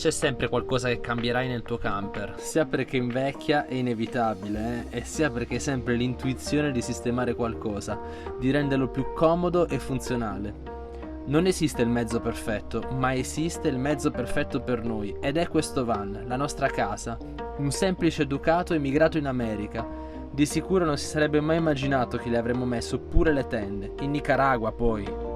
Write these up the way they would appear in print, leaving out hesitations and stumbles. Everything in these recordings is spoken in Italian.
C'è sempre qualcosa che cambierai nel tuo camper, sia perché invecchia è inevitabile, e sia perché hai sempre l'intuizione di sistemare qualcosa, di renderlo più comodo e funzionale. Non esiste il mezzo perfetto, ma esiste il mezzo perfetto per noi, ed è questo van, la nostra casa, un semplice educato emigrato in America. Di sicuro non si sarebbe mai immaginato che le avremmo messo pure le tende, in Nicaragua poi.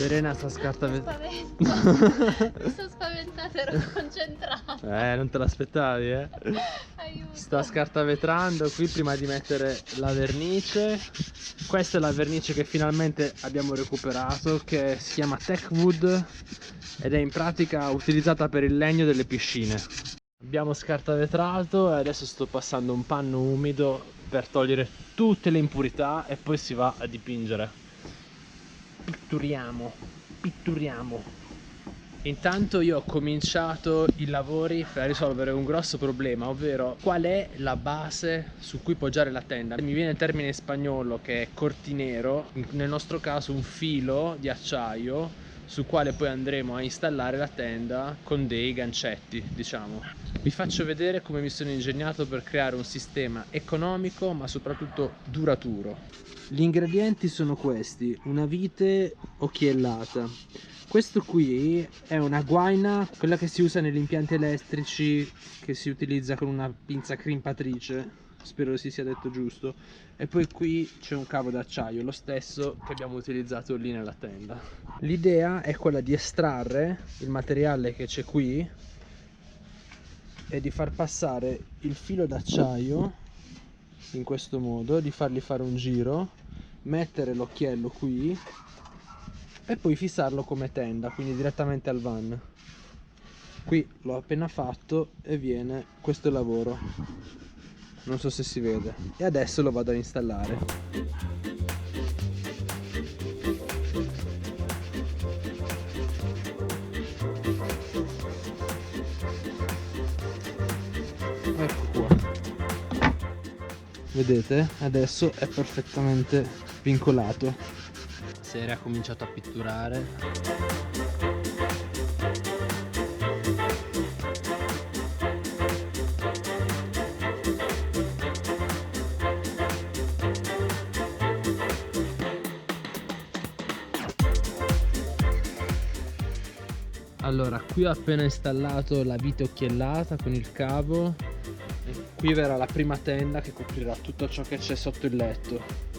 Serena sta scartavendo. Mi sto spaventata, ero concentrata. Non te l'aspettavi, eh? Aiuto. Sta scartavetrando qui prima di mettere la vernice. Questa è la vernice che finalmente abbiamo recuperato, che si chiama Techwood ed è in pratica utilizzata per il legno delle piscine. Abbiamo scartavetrato e adesso sto passando un panno umido per togliere tutte le impurità e poi si va a dipingere. Pitturiamo. Intanto io ho cominciato i lavori per risolvere un grosso problema, ovvero qual è la base su cui poggiare la tenda. Mi viene il termine in spagnolo che è cortinero, nel nostro caso un filo di acciaio su quale poi andremo a installare la tenda con dei gancetti, diciamo. Vi faccio vedere come mi sono ingegnato per creare un sistema economico ma soprattutto duraturo. Gli ingredienti sono questi: una vite occhiellata. Questo qui è una guaina, quella che si usa negli impianti elettrici, che si utilizza con una pinza crimpatrice, spero si sia detto giusto. E poi qui c'è un cavo d'acciaio, lo stesso che abbiamo utilizzato lì nella tenda. L'idea è quella di estrarre il materiale che c'è qui e di far passare il filo d'acciaio in questo modo, di fargli fare un giro, mettere l'occhiello qui e poi fissarlo come tenda, quindi direttamente al van. Qui l'ho appena fatto e viene questo lavoro, non so se si vede, e adesso lo vado a installare. Ecco qua, vedete? Adesso è perfettamente vincolato. Sera ha cominciato a pitturare. Allora, qui ho appena installato la vite occhiellata con il cavo e qui verrà la prima tenda che coprirà tutto ciò che c'è sotto il letto.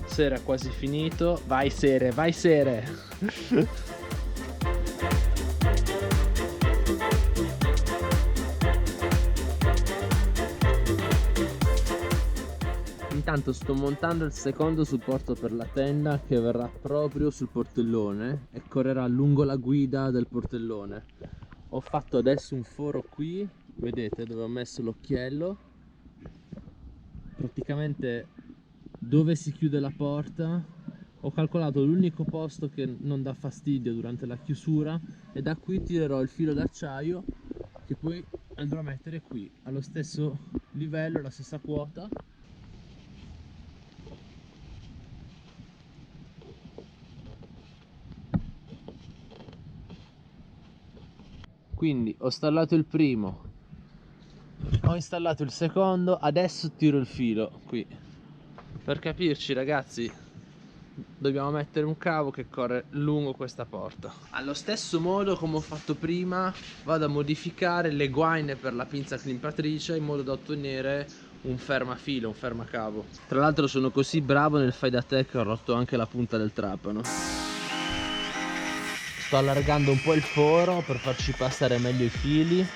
Sera è quasi finito. Vai Sere, vai Sere! Intanto sto montando il secondo supporto per la tenda, che verrà proprio sul portellone e correrà lungo la guida del portellone. Ho fatto adesso un foro qui, vedete, dove ho messo l'occhiello, praticamente dove si chiude la porta. Ho calcolato l'unico posto che non dà fastidio durante la chiusura e da qui tirerò il filo d'acciaio che poi andrò a mettere qui allo stesso livello, alla stessa quota. Quindi ho installato il primo, ho installato il secondo, adesso tiro il filo qui. Per capirci, ragazzi, dobbiamo mettere un cavo che corre lungo questa porta. Allo stesso modo come ho fatto prima, vado a modificare le guaine per la pinza crimpatrice in modo da ottenere un fermafilo, un fermacavo. Tra l'altro sono così bravo nel fai da te che ho rotto anche la punta del trapano. Sto allargando un po' il foro per farci passare meglio i fili.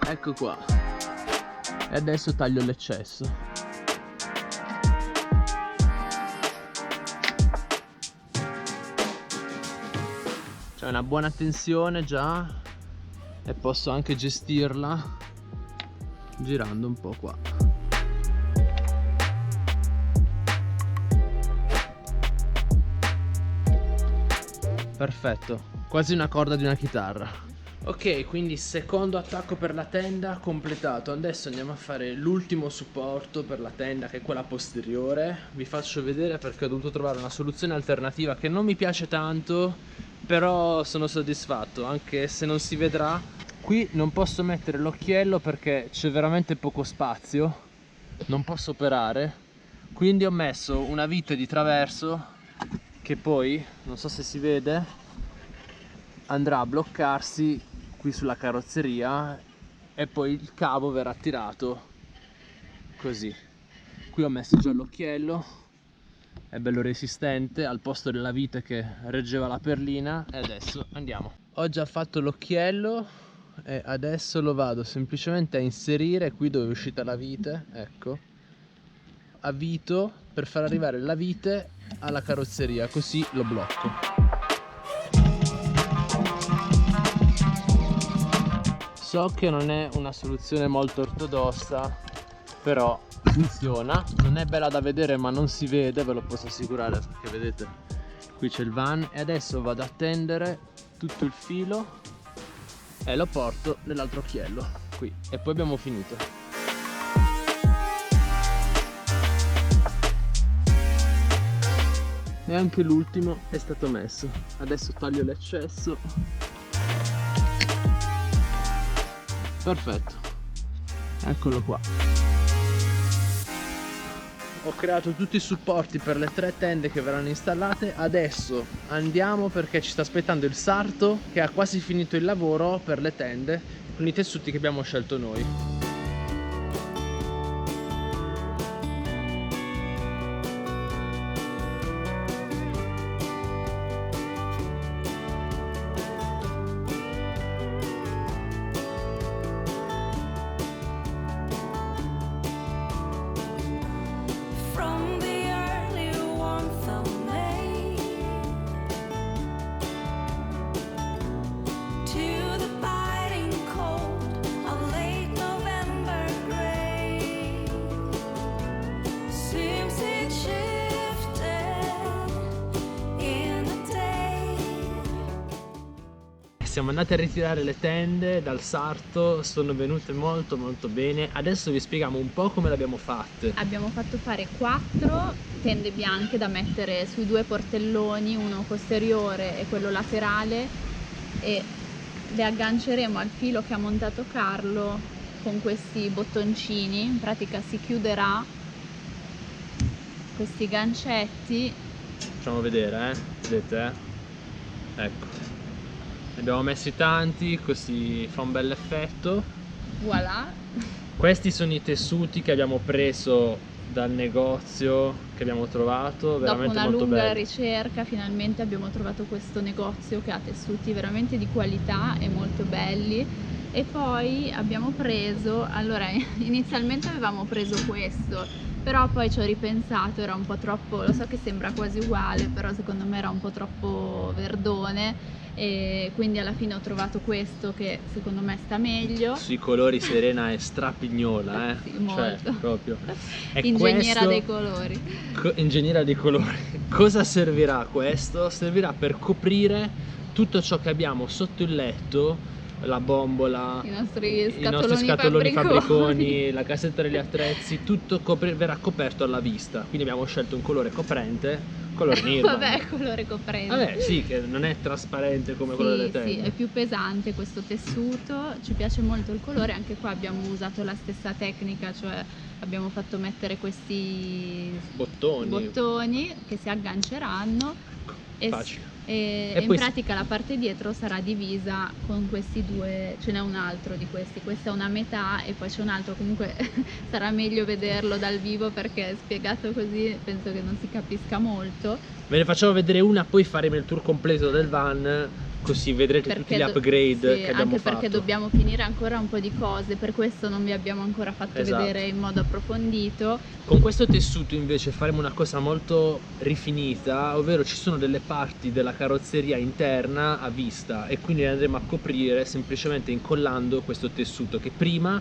Ecco qua. E adesso taglio l'eccesso. C'è una buona tensione già e posso anche gestirla girando un po' qua. Perfetto, quasi una corda di una chitarra. Ok, quindi secondo attacco per la tenda completato. Adesso andiamo a fare l'ultimo supporto per la tenda, che è quella posteriore. Vi faccio vedere perché ho dovuto trovare una soluzione alternativa che non mi piace tanto, però sono soddisfatto, anche se non si vedrà. Qui non posso mettere l'occhiello perché c'è veramente poco spazio, non posso operare, quindi ho messo una vite di traverso che poi, non so se si vede, andrà a bloccarsi qui sulla carrozzeria e poi il cavo verrà tirato così. Qui ho messo già l'occhiello, è bello resistente al posto della vite che reggeva la perlina. E adesso andiamo. Ho già fatto l'occhiello e adesso lo vado semplicemente a inserire qui dove è uscita la vite, ecco, avvito per far arrivare la vite alla carrozzeria, così lo blocco. So che non è una soluzione molto ortodossa, però funziona. Non è bella da vedere ma non si vede, ve lo posso assicurare, perché vedete qui c'è il van. E adesso vado a tendere tutto il filo e lo porto nell'altro occhiello qui e poi abbiamo finito. E anche l'ultimo è stato messo. Adesso taglio l'eccesso. Perfetto, eccolo qua. Ho creato tutti i supporti per le 3 tende che verranno installate. Adesso andiamo perché ci sta aspettando il sarto che ha quasi finito il lavoro per le tende con i tessuti che abbiamo scelto noi. Siamo andati a ritirare le tende dal sarto, sono venute molto bene. Adesso vi spieghiamo un po' come le abbiamo fatte. Abbiamo fatto fare 4 tende bianche da mettere sui 2 portelloni, uno posteriore e quello laterale, e le agganceremo al filo che ha montato Carlo con questi bottoncini. In pratica si chiuderà questi gancetti. Facciamo vedere, vedete? Ecco, ne abbiamo messi tanti, così fa un bel effetto. Voilà. Questi sono i tessuti che abbiamo preso dal negozio che abbiamo trovato, veramente dopo una molto lunga belli. ricerca finalmente abbiamo trovato questo negozio che ha tessuti veramente di qualità e molto belli. E poi abbiamo preso, allora inizialmente avevamo preso questo, però poi ci ho ripensato, era un po' troppo, lo so che sembra quasi uguale, però secondo me era un po' troppo verdone, e quindi alla fine ho trovato questo che secondo me sta meglio. Sui colori Serena è strapignola, Sì, cioè molto. proprio. E Ingegnera questo, dei colori. ingegnera dei colori. Cosa servirà questo? Servirà per coprire tutto ciò che abbiamo sotto il letto, la bombola, I nostri scatoloni fabbriconi. fabbriconi, la cassetta degli attrezzi, tutto verrà coperto alla vista. Quindi abbiamo scelto un colore coprente, color nero. Vabbè, colore coprente. Vabbè, sì, che non è trasparente come quello delle tende. Sì, è più pesante questo tessuto, ci piace molto il colore. Anche qua abbiamo usato la stessa tecnica, cioè abbiamo fatto mettere questi bottoni che si agganceranno e, Facile. e in poi pratica la parte dietro sarà divisa con questi 2, ce n'è un altro di questi, questa è una metà e poi c'è un altro. Comunque sarà meglio vederlo dal vivo perché spiegato così penso che non si capisca molto. Ve ne facciamo vedere una, poi faremo il tour completo del van così vedrete tutti gli upgrade sì, che abbiamo anche fatto. perché dobbiamo finire ancora un po' di cose, per questo non vi abbiamo ancora fatto Esatto. vedere in modo approfondito. Con questo tessuto invece faremo una cosa molto rifinita, ovvero ci sono delle parti della carrozzeria interna a vista e quindi le andremo a coprire semplicemente incollando questo tessuto che prima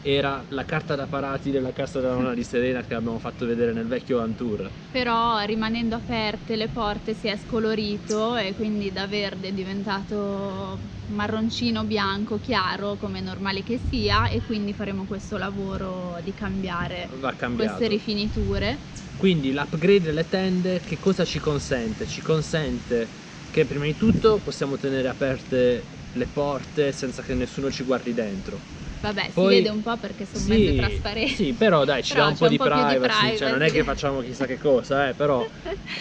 era la carta da parati della casa della nonna di Serena che abbiamo fatto vedere nel vecchio Van Tour. Però rimanendo aperte le porte si è scolorito e quindi da verde è diventato marroncino bianco chiaro come è normale che sia, e quindi faremo questo lavoro di cambiare Va cambiato. queste rifiniture. Quindi l'upgrade delle tende che cosa ci consente? Ci consente che prima di tutto possiamo tenere aperte le porte senza che nessuno ci guardi dentro. Vabbè, Poi, si vede un po' perché sono mezze trasparenti. Sì, però dai, ci Però dà un c'è po' di più di privacy, cioè non è che facciamo chissà che cosa, però.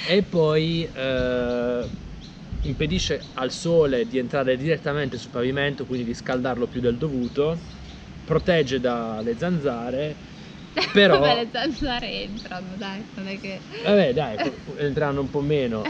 E poi impedisce al sole di entrare direttamente sul pavimento, quindi di scaldarlo più del dovuto, protegge dalle zanzare, però. Vabbè, le zanzare entrano, dai, non è che. Vabbè, dai, entreranno un po' meno.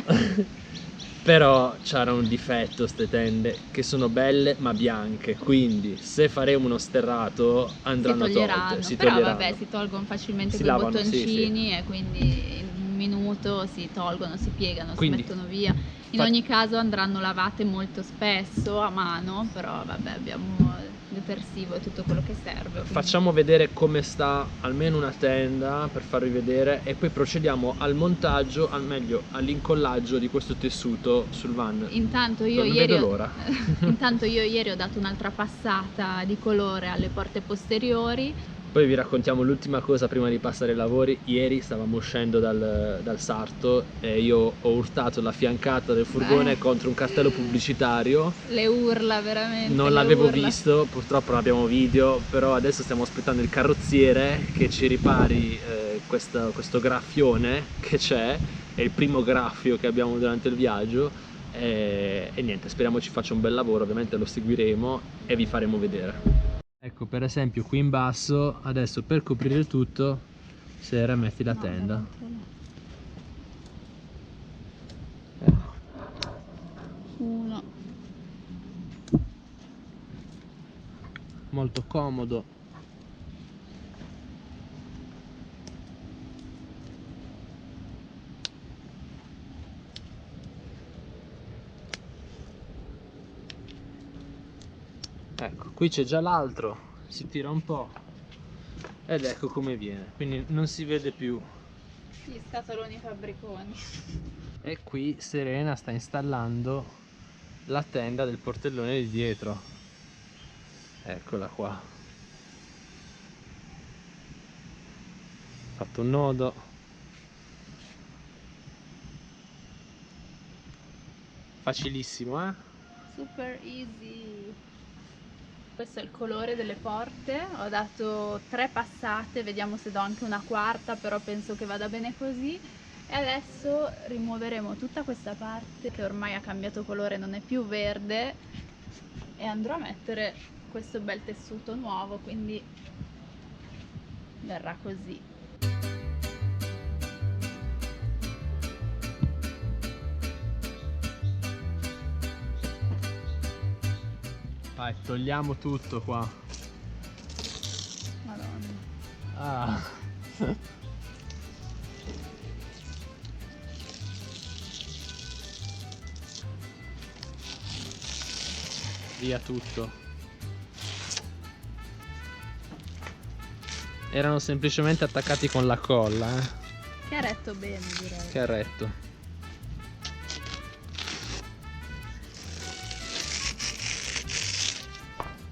Però c'era un difetto ste tende, che sono belle ma bianche, quindi se faremo uno sterrato andranno tolte, si Però toglieranno. vabbè, si tolgono facilmente Si quei lavano, bottoncini, sì. e quindi in un minuto si tolgono, si piegano, Quindi, si mettono via. In ogni caso andranno lavate molto spesso a mano, però vabbè, abbiamo detersivo e tutto quello che serve. Quindi. Facciamo vedere come sta almeno una tenda per farvi vedere e poi procediamo al montaggio, al meglio all'incollaggio di questo tessuto sul van. Intanto io Non ieri vedo l'ora. Intanto io ieri ho dato un'altra passata di colore alle porte posteriori. Poi vi raccontiamo l'ultima cosa prima di passare ai lavori. Ieri stavamo uscendo dal Sarto e io ho urtato la fiancata del furgone contro un cartello pubblicitario. Le urla, veramente. Non l'avevo visto, purtroppo non abbiamo video, però adesso stiamo aspettando il carrozziere che ci ripari questo graffione che c'è, è il primo graffio che abbiamo durante il viaggio e niente, speriamo ci faccia un bel lavoro, ovviamente lo seguiremo e vi faremo vedere. Ecco, per esempio qui in basso, adesso per coprire il tutto, Sera metti la tenda. Uno. Molto comodo. Ecco, qui c'è già l'altro, si tira un po' ed ecco come viene, quindi non si vede più. Gli scatoloni fabbriconi. E qui Serena sta installando la tenda del portellone di dietro. Eccola qua. Fatto un nodo. Facilissimo, eh? Super easy. Questo è il colore delle porte, ho dato 3 passate, vediamo se do anche una quarta, però penso che vada bene così. E adesso rimuoveremo tutta questa parte che ormai ha cambiato colore, non è più verde, e andrò a mettere questo bel tessuto nuovo, quindi verrà così. Vai, togliamo tutto qua. Madonna. Ah. Via tutto. Erano semplicemente attaccati con la colla, Che ha retto bene, direi. Che ha retto.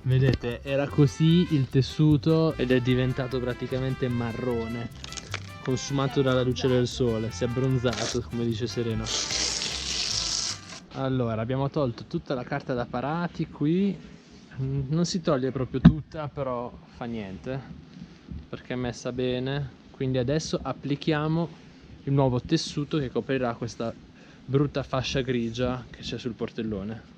Vedete, era così il tessuto ed è diventato praticamente marrone, consumato dalla luce del sole, si è abbronzato, come dice Serena. Allora, abbiamo tolto tutta la carta da parati qui, non si toglie proprio tutta, però fa niente, perché è messa bene. Quindi adesso applichiamo il nuovo tessuto che coprirà questa brutta fascia grigia che c'è sul portellone.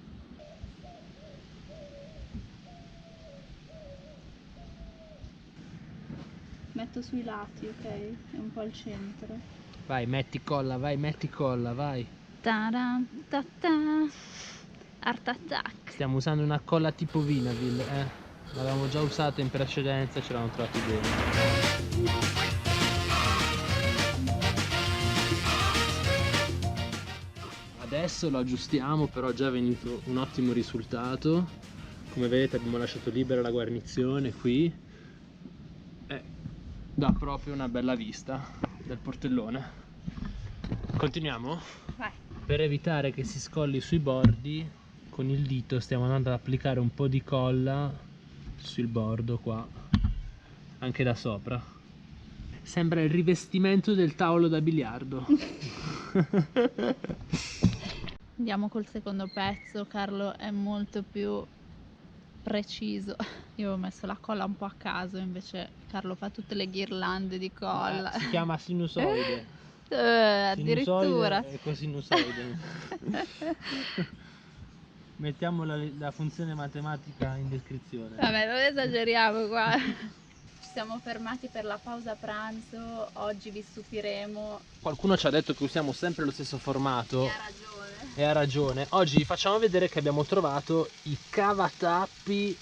Metto sui lati, ok? E un po' al centro. Vai, metti colla, vai, metti colla, vai. Ta-da, ta-ta. Art Attack. Stiamo usando una colla tipo Vinaville, l'avevamo già usata in precedenza e ce l'hanno trovati bene. Adesso lo aggiustiamo, però già è venuto un ottimo risultato. Come vedete abbiamo lasciato libera la guarnizione qui e dà proprio una bella vista del portellone. Continuiamo? Vai. Per evitare che si scolli sui bordi, con il dito stiamo andando ad applicare un po' di colla sul bordo qua, anche da sopra. Sembra il rivestimento del tavolo da biliardo. Andiamo col secondo pezzo, Carlo è molto più preciso. Io ho messo la colla un po' a caso, invece Carlo fa tutte le ghirlande di colla. Si chiama sinusoide. Addirittura. Sinusoide e cosinusoide. Mettiamo la funzione matematica in descrizione. Vabbè, non esageriamo qua. Ci siamo fermati per la pausa pranzo, oggi vi stupiremo. Qualcuno ci ha detto che usiamo sempre lo stesso formato. E ha ragione. E ha ragione. Oggi vi facciamo vedere che abbiamo trovato i cavatappi.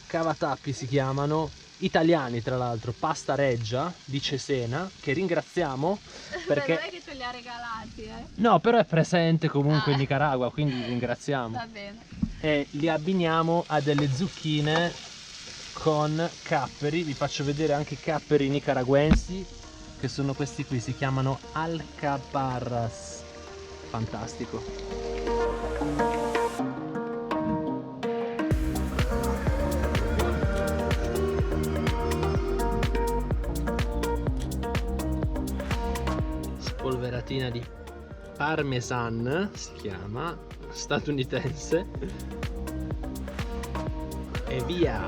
Cavatappi si chiamano, italiani tra l'altro, pasta reggia di Cesena, che ringraziamo perché... Non è che ce li ha regalati, No, però è presente comunque in Nicaragua, quindi ringraziamo. Va bene. E li abbiniamo a delle zucchine con capperi. Vi faccio vedere anche i capperi nicaraguensi, che sono questi qui, si chiamano alcaparras. Fantastico. Spolveratina di parmesan, si chiama, statunitense, e via.